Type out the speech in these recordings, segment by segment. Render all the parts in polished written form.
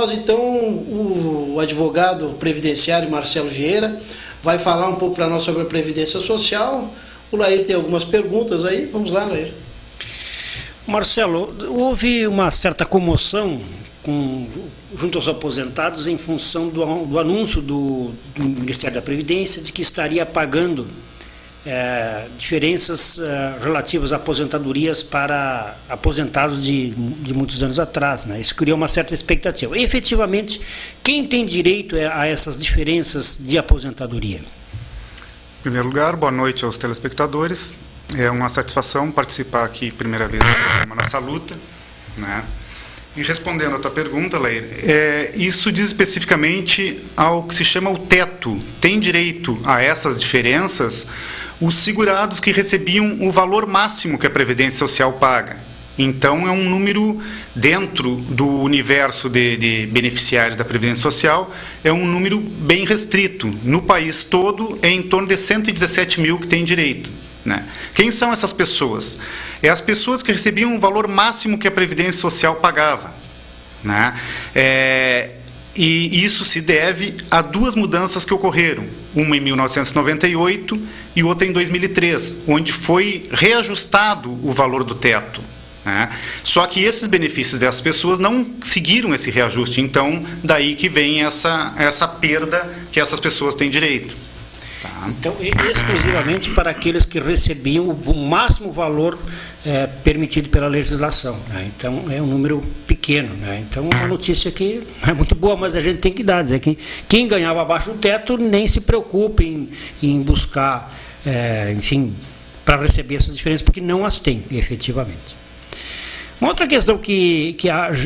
nós, então, o advogado previdenciário Marcelo Vieira vai falar um pouco para nós sobre a Previdência Social. O Lair tem algumas perguntas aí. Vamos lá, Lair. Marcelo, houve uma certa comoção junto aos aposentados em função do anúncio do Ministério da Previdência de que estaria pagando diferenças relativas a aposentadorias para aposentados de muitos anos atrás, né? Isso criou uma certa expectativa. E, efetivamente, quem tem direito a essas diferenças de aposentadoria? Em primeiro lugar, boa noite aos telespectadores. É uma satisfação participar aqui, primeira vez, do programa Nossa Luta, né? E respondendo a tua pergunta, Lair, isso diz especificamente ao que se chama o teto. Tem direito a essas diferenças os segurados que recebiam o valor máximo que a Previdência Social paga. Então, é um número dentro do universo de beneficiários da Previdência Social, é um número bem restrito. No país todo, é em torno de 117 mil que tem direito, né? Quem são essas pessoas? É as pessoas que recebiam o valor máximo que a Previdência Social pagava, né? E isso se deve a duas mudanças que ocorreram, uma em 1998 e outra em 2003, onde foi reajustado o valor do teto, né? Só que esses benefícios dessas pessoas não seguiram esse reajuste, então daí que vem essa perda que essas pessoas têm direito. Então, exclusivamente para aqueles que recebiam o máximo valor permitido pela legislação, né? Então, é um número pequeno, né? Então, a notícia aqui é muito boa, mas a gente tem que dizer que quem ganhava abaixo do teto nem se preocupe em buscar, enfim, para receber essas diferenças, porque não as tem, efetivamente. Uma outra questão que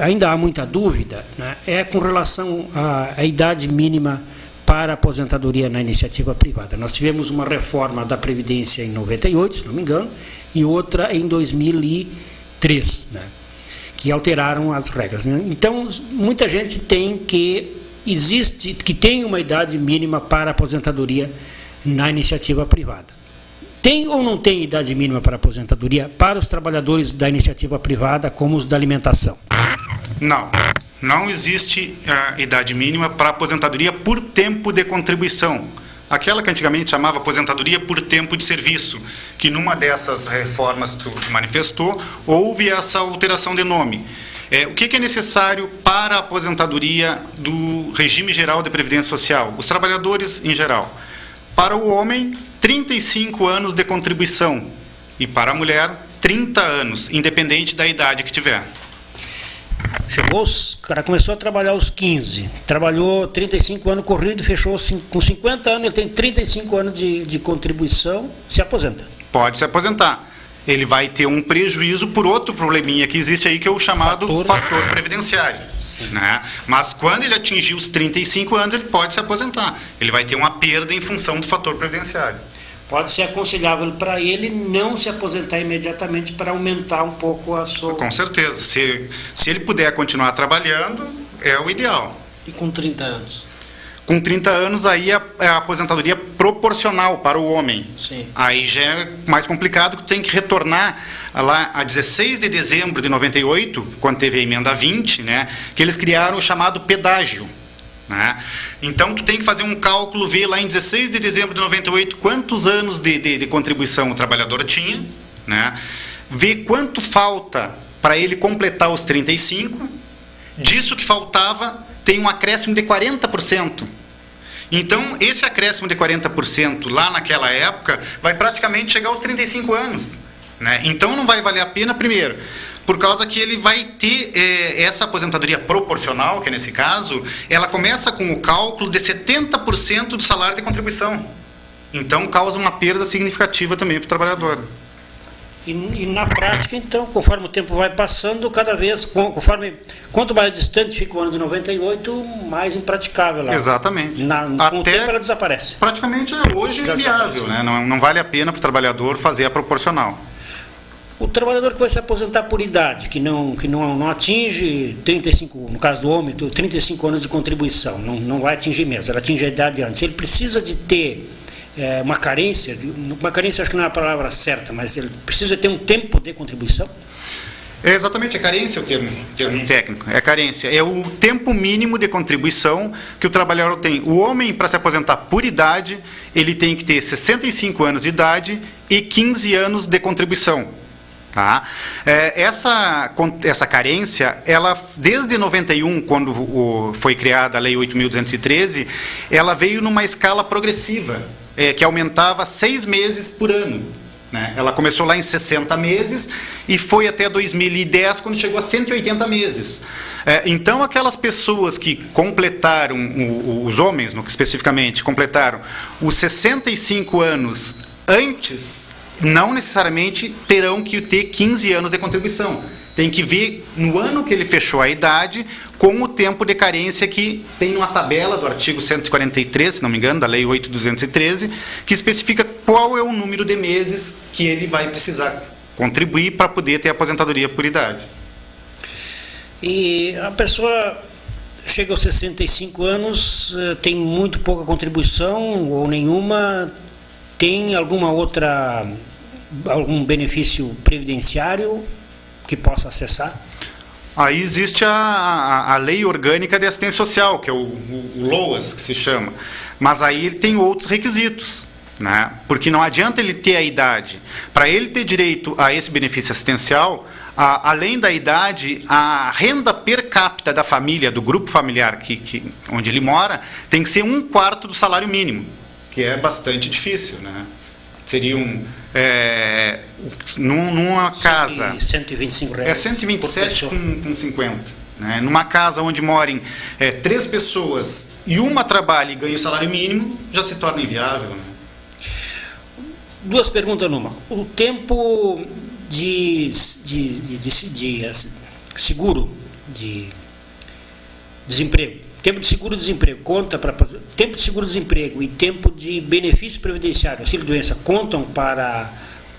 ainda há muita dúvida, né, é com relação à idade mínima para a aposentadoria na iniciativa privada. Nós tivemos uma reforma da Previdência em 98, se não me engano, e outra em 2003, né, que alteraram as regras, né? Então, muita gente tem que tem uma idade mínima para a aposentadoria na iniciativa privada. Tem ou não tem idade mínima para a aposentadoria para os trabalhadores da iniciativa privada, como os da alimentação? Não existe idade mínima para aposentadoria por tempo de contribuição. Aquela que antigamente chamava aposentadoria por tempo de serviço, que numa dessas reformas que tu manifestou, houve essa alteração de nome. O que é necessário para a aposentadoria do regime geral de Previdência Social? Os trabalhadores em geral. Para o homem, 35 anos de contribuição. E para a mulher, 30 anos, independente da idade que tiver. O cara começou a trabalhar aos 15, trabalhou 35 anos corrido, fechou com 50 anos, ele tem 35 anos de contribuição, se aposenta. Pode se aposentar. Ele vai ter um prejuízo por outro probleminha que existe aí, que é o chamado fator previdenciário, né? Mas quando ele atingir os 35 anos, ele pode se aposentar. Ele vai ter uma perda em função do fator previdenciário. Pode ser aconselhável para ele não se aposentar imediatamente para aumentar um pouco a sua... Com certeza. Se ele puder continuar trabalhando, é o ideal. E com 30 anos? Com 30 anos, aí é a aposentadoria proporcional para o homem. Sim. Aí já é mais complicado, que tem que retornar lá a 16 de dezembro de 98, quando teve a emenda 20, né, que eles criaram o chamado pedágio, né? Então, tu tem que fazer um cálculo, ver lá em 16 de dezembro de 98 quantos anos de contribuição o trabalhador tinha, né? Ver quanto falta para ele completar os 35, disso que faltava, tem um acréscimo de 40%. Então, esse acréscimo de 40% lá naquela época vai praticamente chegar aos 35 anos, né? Então, não vai valer a pena, primeiro, por causa que ele vai ter essa aposentadoria proporcional, que nesse caso, ela começa com o cálculo de 70% do salário de contribuição. Então, causa uma perda significativa também para o trabalhador. E na prática, então, conforme o tempo vai passando, cada vez, quanto mais distante fica o ano de 98, mais impraticável lá. Exatamente. Com o tempo ela desaparece. Praticamente é hoje inviável, né? Não vale a pena para o trabalhador fazer a proporcional. O trabalhador que vai se aposentar por idade, que não atinge 35, no caso do homem, 35 anos de contribuição, não vai atingir mesmo, ela atinge a idade antes. Ele precisa de ter uma carência acho que não é a palavra certa, mas ele precisa ter um tempo de contribuição? É exatamente, é carência o termo técnico. É carência. É o tempo mínimo de contribuição que o trabalhador tem. O homem, para se aposentar por idade, ele tem que ter 65 anos de idade e 15 anos de contribuição. Tá? Essa carência, ela, desde 91, quando foi criada a Lei 8.213, ela veio numa escala progressiva, que aumentava 6 meses por ano. Né? Ela começou lá em 60 meses e foi até 2010, quando chegou a 180 meses. Então, aquelas pessoas que completaram, os homens especificamente, completaram os 65 anos antes, não necessariamente terão que ter 15 anos de contribuição. Tem que ver no ano que ele fechou a idade, com o tempo de carência que tem uma tabela do artigo 143, se não me engano, da Lei 8.213, que especifica qual é o número de meses que ele vai precisar contribuir para poder ter aposentadoria por idade. E a pessoa chega aos 65 anos, tem muito pouca contribuição ou nenhuma, tem algum benefício previdenciário que possa acessar? Aí existe a Lei Orgânica de Assistência Social, que é o LOAS, que se chama. Mas aí ele tem outros requisitos, né? Porque não adianta ele ter a idade. Para ele ter direito a esse benefício assistencial, além da idade, a renda per capita da família, do grupo familiar onde ele mora, tem que ser 1/4 do salário mínimo, que é bastante difícil, né? Seria numa casa... R$125. É 127,50. Né? Numa casa onde morem 3 pessoas e uma trabalha e ganha o salário mínimo, já se torna inviável. Né? 2 perguntas numa. O tempo de seguro de desemprego. Tempo de seguro-desemprego conta para tempo de seguro-desemprego e tempo de benefício previdenciário, auxílio-doença, contam para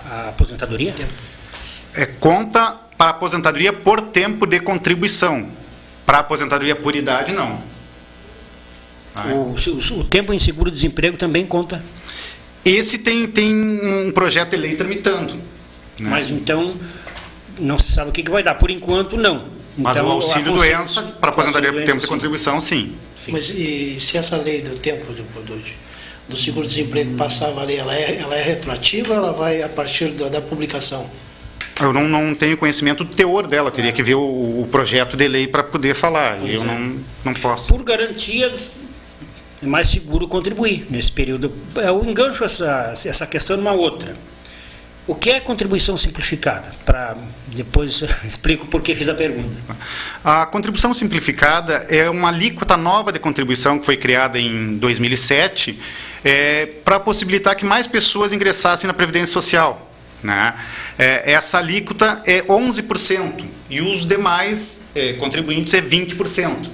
a aposentadoria? Conta para a aposentadoria por tempo de contribuição. Para a aposentadoria por idade, não. O tempo em seguro-desemprego também conta? Esse tem um projeto de lei tramitando. Né? Mas então, não se sabe o que vai dar. Por enquanto, não. Mas então, o auxílio-doença, para aposentadoria por tempo de contribuição, sim. Mas e se essa lei do tempo do seguro-desemprego passar a valer, ela é retroativa ou ela vai a partir da publicação? Eu não tenho conhecimento do teor dela, teria que ver o projeto de lei para poder falar. Eu não posso. Por garantia, é mais seguro contribuir nesse período. Eu engancho essa questão numa outra. O que é contribuição simplificada? Para depois explico por que fiz a pergunta. A contribuição simplificada é uma alíquota nova de contribuição que foi criada em 2007 para possibilitar que mais pessoas ingressassem na Previdência Social. Né? Essa alíquota é 11% e os demais contribuintes é 20%.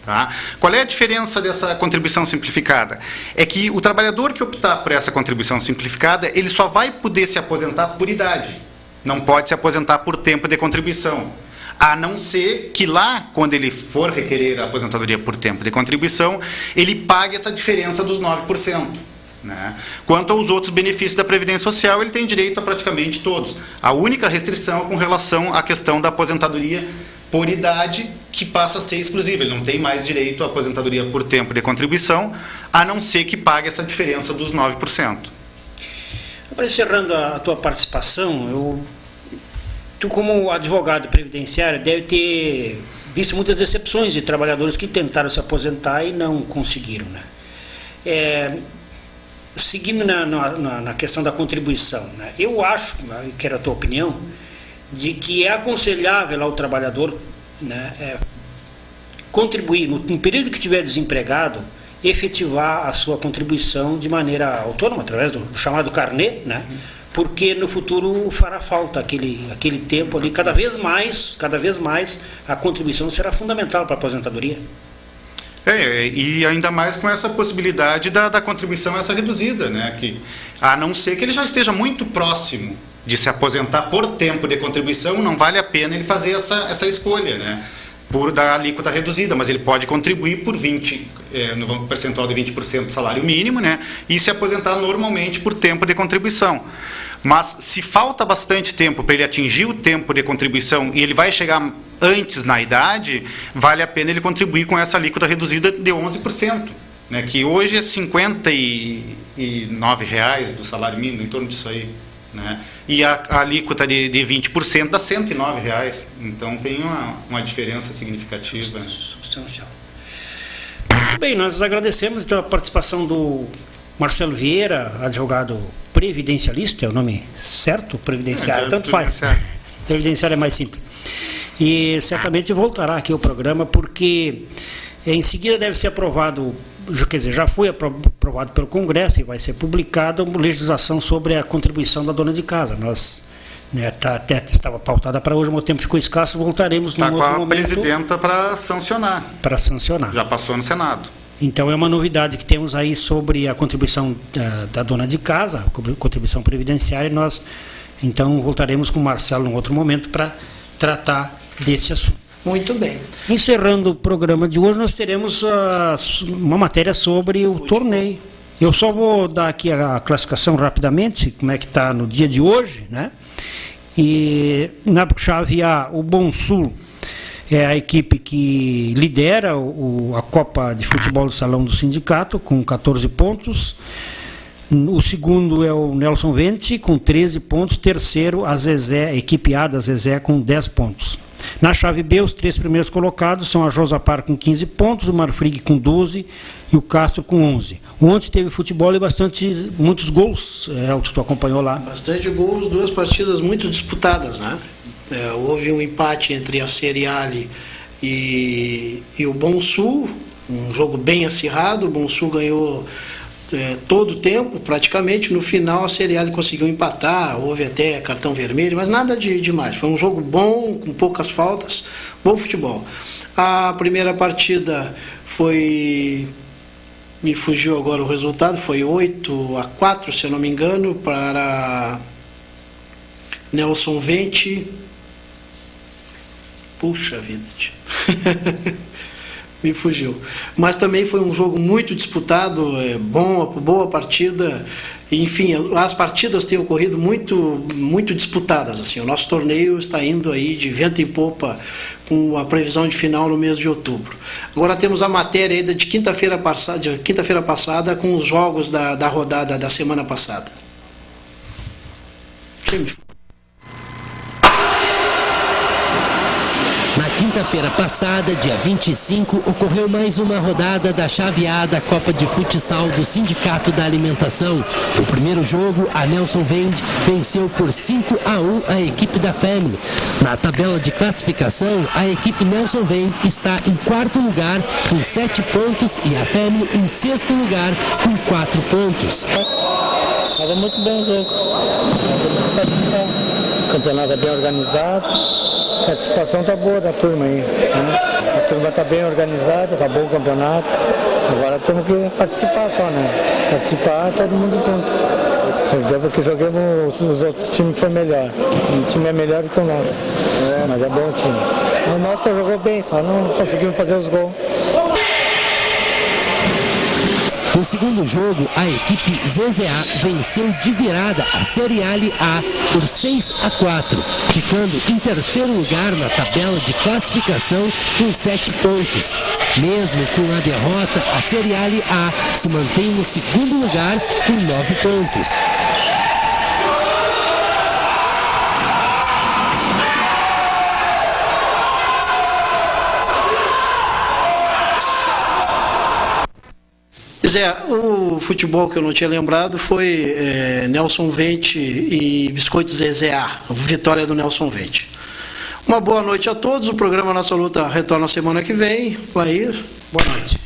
Tá? Qual é a diferença dessa contribuição simplificada? É que o trabalhador que optar por essa contribuição simplificada, ele só vai poder se aposentar por idade, não pode se aposentar por tempo de contribuição, a não ser que lá, quando ele for requerer a aposentadoria por tempo de contribuição, ele pague essa diferença dos 9%. Né? Quanto aos outros benefícios da Previdência Social, ele tem direito a praticamente todos. A única restrição é com relação à questão da aposentadoria por idade, que passa a ser exclusiva. Ele não tem mais direito à aposentadoria por tempo de contribuição, a não ser que pague essa diferença dos 9%. Agora, encerrando a tua participação, tu como advogado previdenciário deve ter visto muitas decepções de trabalhadores que tentaram se aposentar e não conseguiram. Né? Seguindo na questão da contribuição, né? Eu acho, quero a tua opinião, de que é aconselhável ao trabalhador, né, contribuir, no período que estiver desempregado, efetivar a sua contribuição de maneira autônoma, através do chamado carnê, né, porque no futuro fará falta aquele tempo ali, cada vez mais a contribuição será fundamental para a aposentadoria. E ainda mais com essa possibilidade da contribuição essa reduzida, né, que, a não ser que ele já esteja muito próximo de se aposentar por tempo de contribuição, não vale a pena ele fazer essa escolha, né? da alíquota reduzida, mas ele pode contribuir por 20, no percentual de 20% do salário mínimo, né, e se aposentar normalmente por tempo de contribuição. Mas se falta bastante tempo para ele atingir o tempo de contribuição e ele vai chegar antes na idade, vale a pena ele contribuir com essa alíquota reduzida de 11%, né, que hoje é R$ 59 do salário mínimo, em torno disso aí. Né? E a alíquota de 20% dá R$ 109. Então tem uma diferença significativa. Substancial. Muito bem, nós agradecemos então a participação do Marcelo Vieira, advogado previdencialista, é o nome certo? Previdenciário, tanto faz. Previdenciário é mais simples. E certamente voltará aqui ao programa, porque em seguida deve ser aprovado, quer dizer, já foi aprovado pelo Congresso e vai ser publicada uma legislação sobre a contribuição da dona de casa. Nós, até estava pautada para hoje, mas o tempo ficou escasso, voltaremos num outro momento. Está com a presidenta para sancionar. Para sancionar. Já passou no Senado. Então é uma novidade que temos aí sobre a contribuição da dona de casa, a contribuição previdenciária, e nós então voltaremos com o Marcelo num outro momento para tratar desse assunto. Muito bem. Encerrando o programa de hoje, nós teremos uma matéria sobre o torneio. Eu só vou dar aqui a classificação rapidamente, como é que está no dia de hoje, né? E na chave A, o Bom Sul é a equipe que lidera a Copa de Futebol do Salão do Sindicato, com 14 pontos. O segundo é o Nelson Vente, com 13 pontos. Terceiro, a Zezé, a equipe A da Zezé, com 10 pontos. Na chave B, os 3 primeiros colocados são a Josapar com 15 pontos, o Marfrig com 12 e o Castro com 11. Ontem teve futebol e muitos gols, o que tu acompanhou lá. Bastante gols, 2 partidas muito disputadas, né? Houve um empate entre a Seriale e o Bom Sul, um jogo bem acirrado. O Bom Sul ganhou todo o tempo, praticamente. No final a Seriale conseguiu empatar, houve até cartão vermelho, mas nada de demais. Foi um jogo bom, com poucas faltas, bom futebol. A primeira partida foi, me fugiu agora o resultado, foi 8-4, se eu não me engano, para Nelson Vente. Puxa vida, me fugiu. Mas também foi um jogo muito disputado, boa partida. Enfim, as partidas têm ocorrido muito disputadas. Assim, o nosso torneio está indo aí de vento em popa, com a previsão de final no mês de outubro. Agora temos a matéria ainda de quinta-feira passada, com os jogos da rodada da semana passada. Na quinta-feira passada, dia 25, ocorreu mais uma rodada da chave A da Copa de Futsal do Sindicato da Alimentação. O primeiro jogo, a Nelson Vende venceu por 5-1 a equipe da Family. Na tabela de classificação, a equipe Nelson Vende está em 4º lugar com 7 pontos e a Family em 6º lugar com 4 pontos. Estava muito bem o jogo. O campeonato é bem organizado. A participação está boa da turma aí, né? A turma está bem organizada, está bom o campeonato. Agora temos que participar só, né? Participar todo mundo junto. Porque jogamos, os outros times foi melhor. O time é melhor do que o nosso. Mas é bom o time. O nosso jogou bem, só não conseguimos fazer os gols. No segundo jogo, a equipe ZZA venceu de virada a Seriale A por 6-4, ficando em 3º lugar na tabela de classificação com 7 pontos. Mesmo com a derrota, a Seriale A se mantém no 2º lugar com 9 pontos. O futebol que eu não tinha lembrado foi Nelson Vente e Biscoito ZZA, vitória do Nelson Vente. Uma boa noite a todos, o programa Nossa Luta retorna semana que vem. Lair, boa noite.